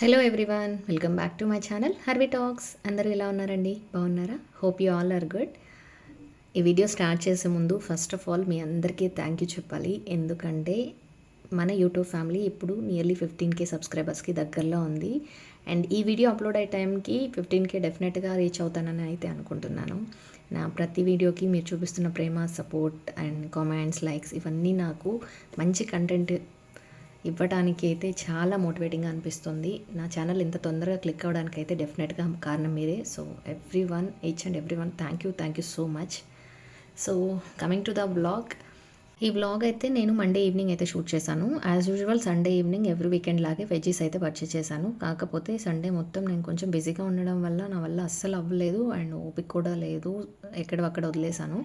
Hello everyone, welcome back to my channel Harvi talks. అందరూ ఎలా ఉన్నారండి? బాగున్నారా? Hope you all are good. ఈ వీడియో స్టార్ట్ చేసే ముందు ఫస్ట్ ఆఫ్ ఆల్ మీ అందరికీ థ్యాంక్ యూ చెప్పాలి. ఎందుకంటే మన యూట్యూబ్ ఫ్యామిలీ ఇప్పుడు నియర్లీ 15K సబ్స్క్రైబర్స్కి దగ్గరలో ఉంది. అండ్ ఈ వీడియో అప్లోడ్ అయ్యే టైంకి 15K డెఫినెట్గా రీచ్ అవుతానని అయితే అనుకుంటున్నాను. నా ప్రతి వీడియోకి మీరు చూపిస్తున్న ప్రేమ, సపోర్ట్ అండ్ కామెంట్స్, లైక్స్ ఇవన్నీ నాకు మంచి కంటెంట్ ఇవ్వడానికి అయితే చాలా మోటివేటింగ్గా అనిపిస్తుంది. నా ఛానల్ ఇంత తొందరగా క్లిక్ అవ్వడానికి అయితే డెఫినెట్గా కారణం మీరే. So every one, each and every one, thank you so much. So coming to the vlog. ఈ వ్లాగ్ అయితే నేను మండే ఈవినింగ్ అయితే షూట్ చేశాను. As usual Sunday evening every weekend లాగే వెజ్జీస్ అయితే పర్చేస్ చేశాను. కాకపోతే సండే మొత్తం నేను కొంచెం బిజీగా ఉండడం వల్ల నా వల్ల అస్సలు అవ్వలేదు అండ్ ఓపిక కూడా లేదు. ఎక్కడవక్కడ వదిలేశాను.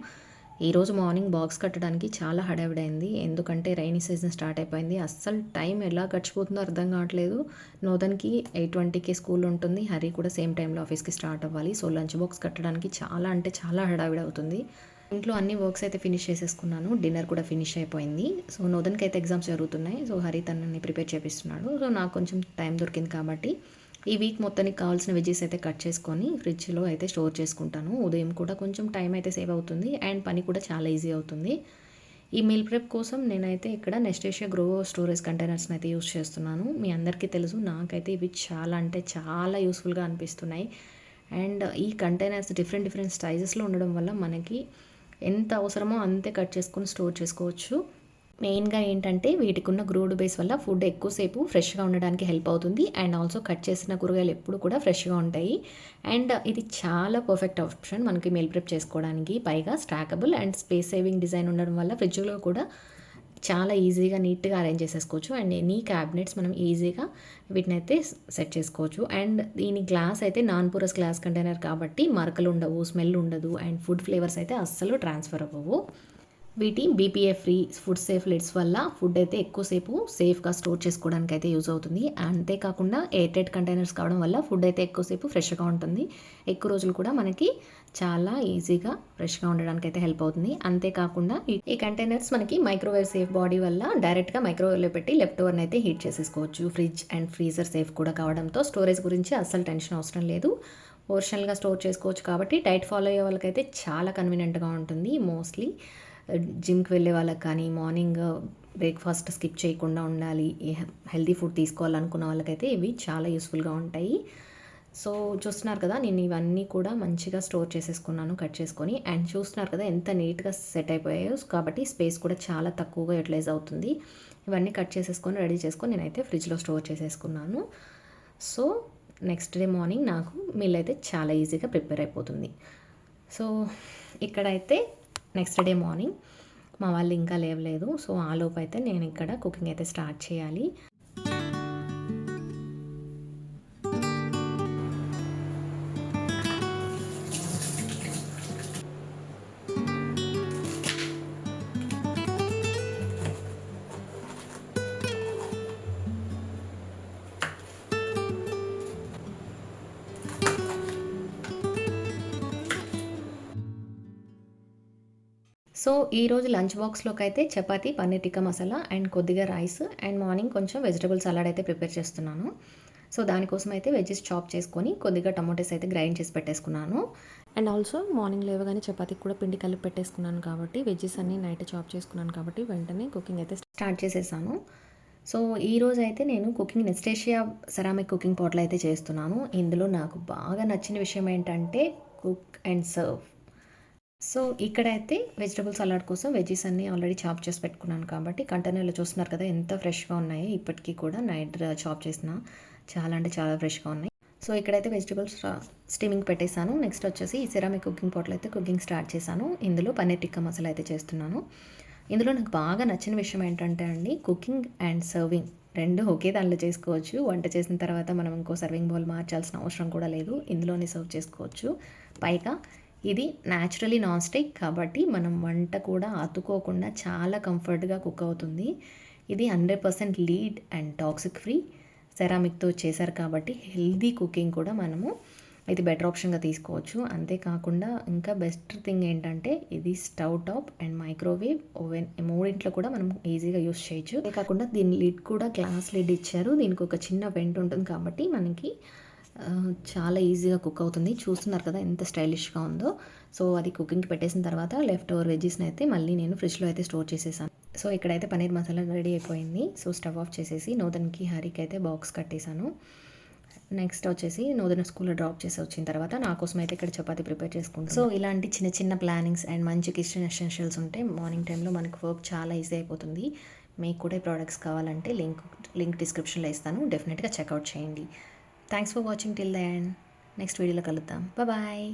ఈరోజు మార్నింగ్ బాక్స్ కట్టడానికి చాలా హడావిడైంది. ఎందుకంటే రైనీ సీజన్ స్టార్ట్ అయిపోయింది. అస్సలు టైం ఎలా గడిచిపోతుందో అర్థం కావట్లేదు. నోదన్కి 8:20కి స్కూల్ ఉంటుంది. హరి కూడా సేమ్ టైంలో ఆఫీస్కి స్టార్ట్ అవ్వాలి. సో లంచ్ బాక్స్ కట్టడానికి చాలా అంటే చాలా హడావిడి అవుతుంది. ఇంట్లో అన్ని వర్క్స్ అయితే ఫినిష్ చేసేసుకున్నాను. డిన్నర్ కూడా ఫినిష్ అయిపోయింది. సో నోదన్కి అయితే ఎగ్జామ్స్ జరుగుతున్నాయి. సో హరి తనని ప్రిపేర్ చేపిస్తున్నాడు. సో నాకు కొంచెం టైం దొరికింది కాబట్టి ఈ వీక్ మొత్తానికి కావాల్సిన వెజ్జెస్ అయితే కట్ చేసుకొని ఫ్రిడ్జ్లో అయితే స్టోర్ చేసుకుంటాను. ఉదయం కూడా కొంచెం టైం అయితే సేవ్ అవుతుంది అండ్ పని కూడా చాలా ఈజీ అవుతుంది. ఈ మీల్ ప్రెప్ కోసం నేనైతే ఇక్కడ నెస్టేషియా గ్రో స్టోరేజ్ కంటైనర్స్ని అయితే యూస్ చేస్తున్నాను. మీ అందరికీ తెలుసు, నాకైతే ఇవి చాలా అంటే చాలా యూస్ఫుల్గా అనిపిస్తున్నాయి. అండ్ ఈ కంటైనర్స్ డిఫరెంట్ సైజెస్లో ఉండడం వల్ల మనకి ఎంత అవసరమో అంతే కట్ చేసుకొని స్టోర్ చేసుకోవచ్చు. మెయిన్గా ఏంటంటే వీటికి ఉన్న గ్రూడ్ బేస్ వల్ల ఫుడ్ ఎక్కువసేపు ఫ్రెష్గా ఉండడానికి హెల్ప్ అవుతుంది. అండ్ ఆల్సో కట్ చేసిన కూరగాయలు ఎప్పుడు కూడా ఫ్రెష్గా ఉంటాయి. అండ్ ఇది చాలా పర్ఫెక్ట్ ఆప్షన్ మనకి మీల్ ప్రిప్ చేసుకోవడానికి. పైగా stackable and space saving design ఉండడం వల్ల ఫ్రిడ్జ్లో కూడా చాలా ఈజీగా నీట్గా అరేంజ్ చేసేసుకోవచ్చు. అండ్ ఎనీ క్యాబినెట్స్ మనం ఈజీగా వీటిని అయితే సెట్ చేసుకోవచ్చు. అండ్ దీని గ్లాస్ అయితే నాన్ పోరస్ గ్లాస్ కంటైనర్ కాబట్టి మరకలు ఉండవు, స్మెల్ ఉండదు అండ్ ఫుడ్ ఫ్లేవర్స్ అయితే అస్సలు ట్రాన్స్ఫర్ అవ్వవు. వీటి బీపీఏ ఫ్రీ ఫుడ్ సేఫ్ లిడ్స్ వల్ల ఫుడ్ అయితే ఎక్కువసేపు సేఫ్గా స్టోర్ చేసుకోవడానికి అయితే యూజ్ అవుతుంది. అంతేకాకుండా ఎయిర్టైట్ కంటైనర్స్ కావడం వల్ల ఫుడ్ అయితే ఎక్కువసేపు ఫ్రెష్గా ఉంటుంది. ఎక్కువ రోజులు కూడా మనకి చాలా ఈజీగా ఫ్రెష్గా ఉండడానికి అయితే హెల్ప్ అవుతుంది. అంతేకాకుండా ఈ కంటైనర్స్ మనకి మైక్రోవేవ్ సేఫ్ బాడీ వల్ల డైరెక్ట్గా మైక్రోవేవ్లో పెట్టి లెఫ్ట్ ఓవర్ని అయితే హీట్ చేసేసుకోవచ్చు. ఫ్రిడ్జ్ అండ్ ఫ్రీజర్ సేఫ్ కూడా కావడంతో స్టోరేజ్ గురించి అస్సలు టెన్షన్ అవసరం లేదు. పోర్షనల్గా స్టోర్ చేసుకోవచ్చు కాబట్టి డైట్ ఫాలో అయ్యే వాళ్ళకైతే చాలా కన్వీనియంట్గా ఉంటుంది. మోస్ట్లీ జిమ్కి వెళ్ళే వాళ్ళకి కానీ, మార్నింగ్ బ్రేక్ఫాస్ట్ స్కిప్ చేయకుండా ఉండాలి, హెల్తీ ఫుడ్ తీసుకోవాలనుకున్న వాళ్ళకైతే ఇవి చాలా యూస్ఫుల్గా ఉంటాయి. సో చూస్తున్నారు కదా, నేను ఇవన్నీ కూడా మంచిగా స్టోర్ చేసేసుకున్నాను కట్ చేసుకొని. అండ్ చూస్తున్నారు కదా ఎంత నీట్గా సెట్ అయిపోయాయో. కాబట్టి స్పేస్ కూడా చాలా తక్కువగా యూటిలైజ్ అవుతుంది. ఇవన్నీ కట్ చేసేసుకొని రెడీ చేసుకొని నేనైతే ఫ్రిడ్జ్లో స్టోర్ చేసేసుకున్నాను. సో నెక్స్ట్ డే మార్నింగ్ నాకు మీల్ అయితే చాలా ఈజీగా ప్రిపేర్ అయిపోతుంది. సో ఇక్కడైతే నెక్స్ట్ డే మార్నింగ్ మా వాళ్ళు ఇంకా లేవలేదు. సో ఆలోపు అయితే నేను ఇక్కడ కుకింగ్ అయితే స్టార్ట్ చేయాలి. సో ఈరోజు లంచ్ బాక్స్లోకి అయితే చపాతీ, పన్నీర్ టిక్కా మసాలా అండ్ కొద్దిగా రైస్ అండ్ మార్నింగ్ కొంచెం వెజిటబుల్ సలాడ్ అయితే ప్రిపేర్ చేస్తున్నాను. సో దానికోసం అయితే వెజ్జెస్ చాప్ చేసుకొని కొద్దిగా టమోటాస్ అయితే గ్రైండ్ చేసి పెట్టేసుకున్నాను. అండ్ ఆల్సో మార్నింగ్ లేవగానే చపాతీకి కూడా పిండి కలిపి పెట్టేసుకున్నాను కాబట్టి వెజ్జెస్ అన్నీ నైట్ చాప్ చేసుకున్నాను కాబట్టి వెంటనే కుకింగ్ అయితే స్టార్ట్ చేసేసాను. సో ఈరోజు అయితే నేను కుకింగ్ నెస్టేషియా సెరామిక్ కుకింగ్ పాట్లో అయితే చేస్తున్నాను. ఇందులో నాకు బాగా నచ్చిన విషయం ఏంటంటే కుక్ అండ్ సర్వ్. సో ఇక్కడైతే వెజిటబుల్ సలాడ్ కోసం వెజ్జెస్ అన్నీ ఆల్రెడీ చాప్ చేసి పెట్టుకున్నాను కాబట్టి కంటైనర్లో చూస్తున్నారు కదా ఎంత ఫ్రెష్గా ఉన్నాయో. ఇప్పటికీ కూడా నైట్ చాప్ చేసిన చాలా అంటే చాలా ఫ్రెష్గా ఉన్నాయి. సో ఇక్కడైతే వెజిటబుల్స్ స్టీమింగ్ పెట్టేశాను. నెక్స్ట్ వచ్చేసి ఈ సెరామిక్ కుకింగ్ పాట్లో అయితే కుకింగ్ స్టార్ట్ చేశాను. ఇందులో పన్నీర్ టిక్కా మసాలా అయితే చేస్తున్నాను. ఇందులో నాకు బాగా నచ్చిన విషయం ఏంటంటే అండి, కుకింగ్ అండ్ సర్వింగ్ రెండు ఒకే దానిలో చేసుకోవచ్చు. వంట చేసిన తర్వాత మనం ఇంకో సర్వింగ్ బౌల్ మార్చాల్సిన అవసరం కూడా లేదు. ఇందులోనే సర్వ్ చేసుకోవచ్చు. పైగా ఇది న్యాచురలీ నాన్ స్టిక్ కాబట్టి మనం వంట కూడా అతుకోకుండా చాలా కంఫర్ట్గా కుక్ అవుతుంది. ఇది 100% లీడ్ అండ్ టాక్సిక్ ఫ్రీ సెరామిక్తో చేశారు కాబట్టి హెల్దీ కుకింగ్ కూడా మనము ఇది బెటర్ ఆప్షన్గా తీసుకోవచ్చు. అంతేకాకుండా ఇంకా బెస్ట్ థింగ్ ఏంటంటే ఇది stove top and microwave oven మూడింట్లో కూడా మనం ఈజీగా యూస్ చేయొచ్చు. అంతే కాకుండా దీని లిడ్ కూడా గ్లాస్ లిడ్ ఇచ్చారు. దీనికి ఒక చిన్న వెంట్ ఉంటుంది కాబట్టి మనకి చాలా ఈజీగా కుక్ అవుతుంది. చూస్తున్నారు కదా ఎంత స్టైలిష్గా ఉందో. సో అది కుకింగ్కి పెట్టేసిన తర్వాత లెఫ్ట్ ఓవర్ వెజ్జెస్ని అయితే మళ్ళీ నేను ఫ్రిడ్జ్లో అయితే స్టోర్ చేసేసాను. సో ఇక్కడైతే పన్నీర్ మసాలా రెడీ అయిపోయింది. సో స్టవ్ ఆఫ్ చేసేసి నూతన్కి హరికి అయితే బాక్స్ కట్టేశాను. నెక్స్ట్ వచ్చేసి నూతన స్కూల్లో డ్రాప్ చేసి వచ్చిన తర్వాత నా కోసం అయితే ఇక్కడ చపాతీ ప్రిపేర్ చేసుకుంటాను. సో ఇలాంటి చిన్న చిన్న ప్లానింగ్స్ అండ్ మంచి కిచెన్ ఎసెన్షియల్స్ ఉంటే మార్నింగ్ టైంలో మనకు వర్క్ చాలా ఈజీ అయిపోతుంది. మీకు కూడా ప్రోడక్ట్స్ కావాలంటే లింక్ డిస్క్రిప్షన్లో ఇస్తాను. డెఫినెట్గా చెక్అవుట్ చేయండి. Thanks for watching till the end. Next వీడియోలో కలుద్దాం. బాయ్.